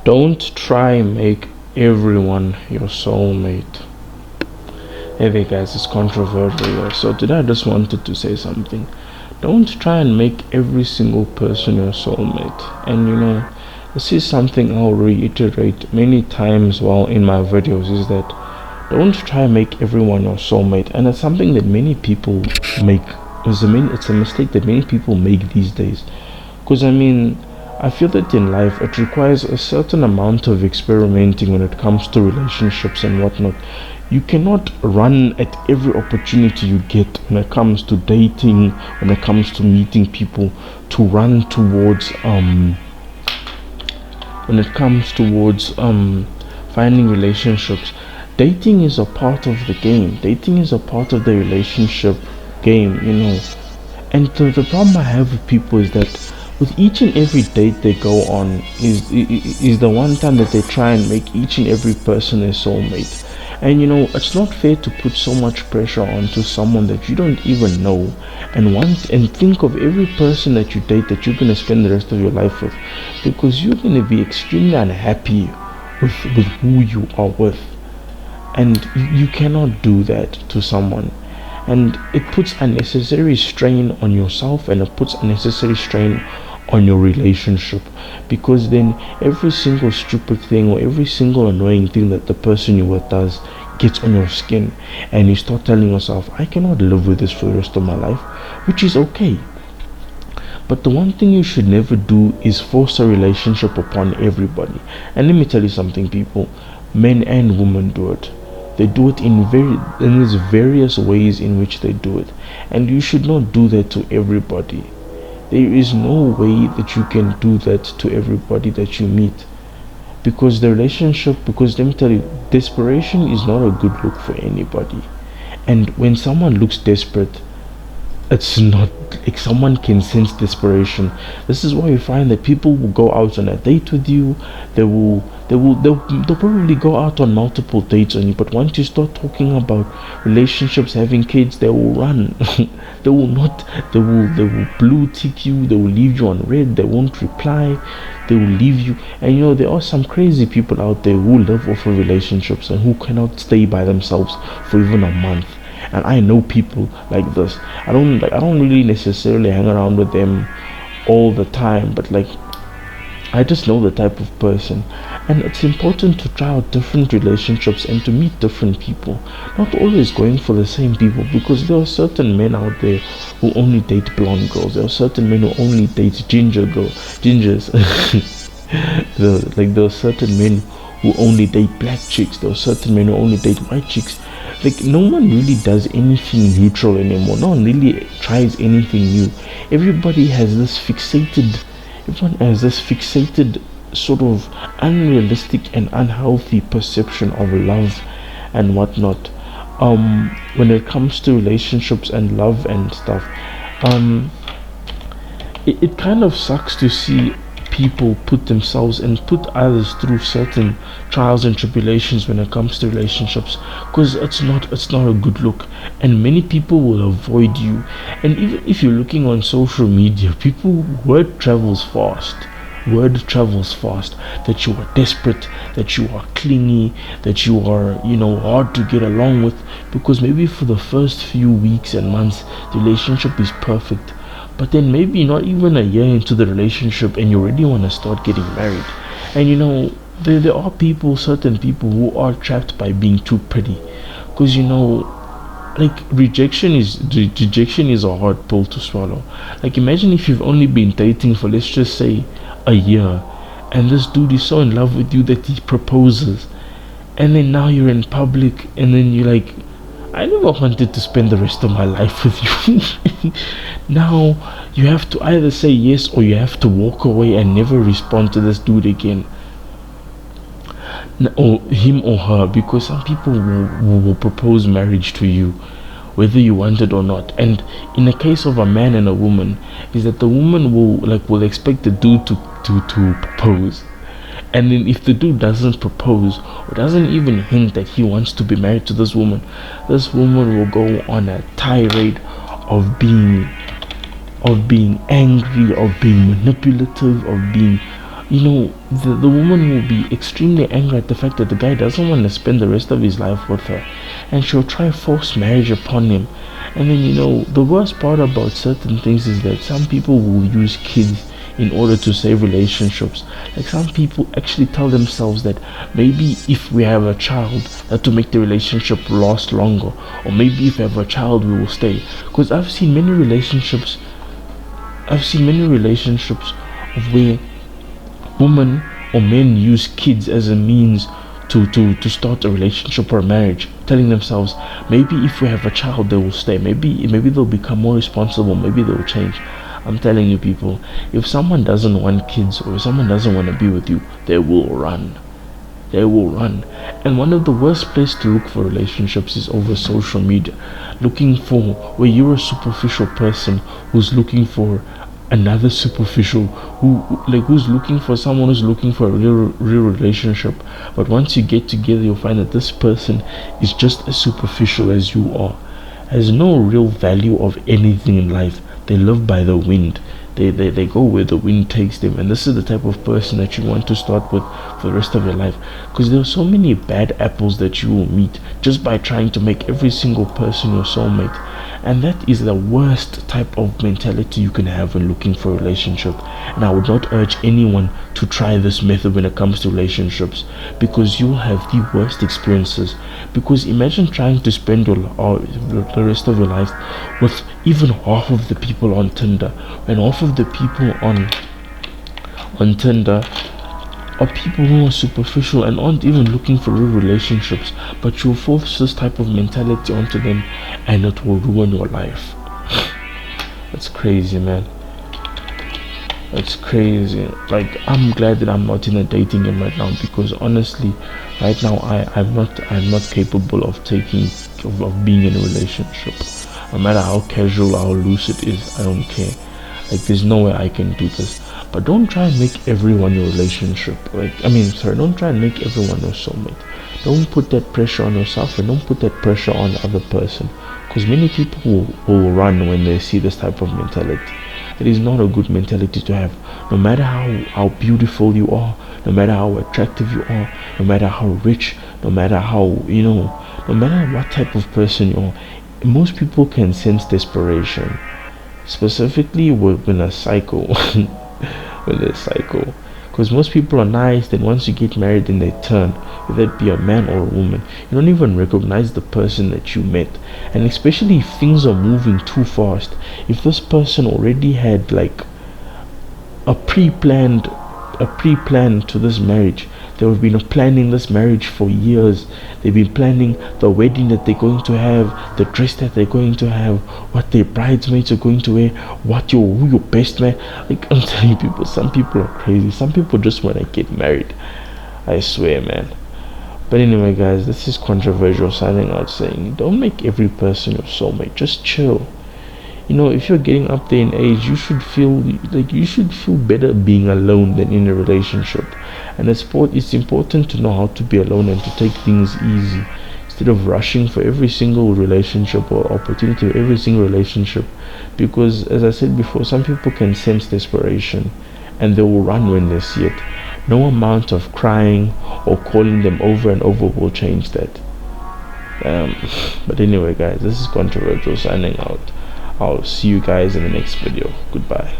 Don't try and make everyone your soulmate. Hey there guys, it's controversial. So today I just wanted to say something. Don't try and make every single person your soulmate. And this is something I'll reiterate many times while in my videos, is that don't try and make everyone your soulmate. And it's something that many people make. It's a mistake that many people make these days. Because I feel that in life it requires a certain amount of experimenting when it comes to relationships and whatnot. You cannot run at every opportunity you get when it comes to dating, when it comes to meeting people, to run towards when it comes towards finding relationships. Dating is a part of the game. Dating is a part of the relationship game. And the problem I have with people is that with each and every date they go on is the one time that they try and make each and every person their soulmate. And it's not fair to put so much pressure onto someone that you don't even know, and think of every person that you date that you're gonna spend the rest of your life with, because you're gonna be extremely unhappy with who you are with. And you cannot do that to someone, and it puts unnecessary strain on yourself, and it puts unnecessary strain on your relationship, because then every single stupid thing or every single annoying thing that the person you're with does gets on your skin, and you start telling yourself, I cannot live with this for the rest of my life, which is okay. But the one thing you should never do is force a relationship upon everybody. And let me tell you something, people, men and women do it. They do it in there's various ways in which they do it, and you should not do that to everybody. There is no way that you can do that to everybody that you meet, because because let me tell you, desperation is not a good look for anybody. And when someone looks desperate, it's not like someone can sense desperation. This is why you find that people will go out on a date with you. They'll probably go out on multiple dates on you, but once you start talking about relationships, having kids, they will run. They will blue tick you, they will leave you on red, they won't reply, they will leave you. And there are some crazy people out there who live off of relationships and who cannot stay by themselves for even a month. And I know people like this. I don't really necessarily hang around with them all the time, but I just know the type of person. And it's important to try out different relationships and to meet different people, not always going for the same people, because there are certain men out there who only date blonde girls. There are certain men who only date gingers. There are certain men who only date black chicks. There are certain men who only date white chicks. No one really does anything neutral anymore. No one really tries anything new. Everyone has this fixated sort of unrealistic and unhealthy perception of love and whatnot. When it comes to relationships and love and stuff, it kind of sucks to see people put themselves and put others through certain trials and tribulations when it comes to relationships, because it's not a good look, and many people will avoid you. And even if you're looking on social media, word travels fast, that you are desperate, that you are clingy, that you are hard to get along with, because maybe for the first few weeks and months the relationship is perfect, but then maybe not even a year into the relationship and you already want to start getting married. And there are certain people who are trapped by being too pretty, because rejection is a hard pill to swallow. Imagine if you've only been dating for, let's just say, a year, and this dude is so in love with you that he proposes, and then now you're in public, and then you're like, I never wanted to spend the rest of my life with you. Now you have to either say yes, or you have to walk away and never respond to this dude again, or him or her, because some people will propose marriage to you whether you want it or not. And in the case of a man and a woman, is that the woman will expect the dude to propose, and then if the dude doesn't propose or doesn't even hint that he wants to be married to this woman will go on a tirade of being angry, of being manipulative, of being the woman will be extremely angry at the fact that the guy doesn't want to spend the rest of his life with her, and she'll try force marriage upon him. And then the worst part about certain things is that some people will use kids in order to save relationships. Like, some people actually tell themselves that maybe if we have a child, that to make the relationship last longer, or maybe if we have a child we will stay. Because I've seen many relationships of where women or men use kids as a means to start a relationship or a marriage, telling themselves maybe if we have a child they will stay, maybe they'll become more responsible, maybe they'll change. I'm telling you, people, if someone doesn't want kids, or if someone doesn't want to be with you, they will run. They will run. And one of the worst places to look for relationships is over social media, looking for where you're a superficial person who's looking for another superficial, who's looking for someone who's looking for a real relationship. But once you get together, you'll find that this person is just as superficial as you are, has no real value of anything in life. They live by the wind. They go where the wind takes them. And this is the type of person that you want to start with for the rest of your life, because there are so many bad apples that you will meet just by trying to make every single person your soulmate. And that is the worst type of mentality you can have when looking for a relationship. And I would not urge anyone to try this method when it comes to relationships, because you'll have the worst experiences. Because imagine trying to spend the rest of your life with even half of the people on Tinder, when half of the people on Tinder are people who are superficial and aren't even looking for real relationships, but you'll force this type of mentality onto them, and it will ruin your life. That's crazy, man. That's crazy. Like, I'm glad that I'm not in a dating game right now, because honestly, right now I'm not capable of being in a relationship. No matter how casual, how loose it is, I don't care. Like, there's no way I can do this. But don't try and make everyone your relationship. Don't try and make everyone your soulmate. Don't put that pressure on yourself, and don't put that pressure on the other person. Because many people will run when they see this type of mentality. It is not a good mentality to have. No matter how beautiful you are, no matter how attractive you are, no matter how rich, no matter no matter what type of person you are, most people can sense desperation. Specifically when a cycle. When they're psycho. Because most people are nice, then once you get married, then they turn, whether it be a man or a woman. You don't even recognize the person that you met. And especially if things are moving too fast, if this person already had like a pre-planned to this marriage, they have been planning this marriage for years. They've been planning the wedding that they're going to have, the dress that they're going to have, what their bridesmaids are going to wear, who your best man. Like, I'm telling you, people, some people are crazy. Some people just want to get married. I swear, man. But anyway, guys, this is Controversial signing out, saying don't make every person your soulmate. Just chill. If you're getting up there in age, you should feel better being alone than in a relationship. And it's important to know how to be alone and to take things easy, instead of rushing for every single relationship or opportunity for every single relationship. Because, as I said before, some people can sense desperation, and they will run when they see it. No amount of crying or calling them over and over will change that. But anyway, guys, this is Controversial signing out. I'll see you guys in the next video. Goodbye.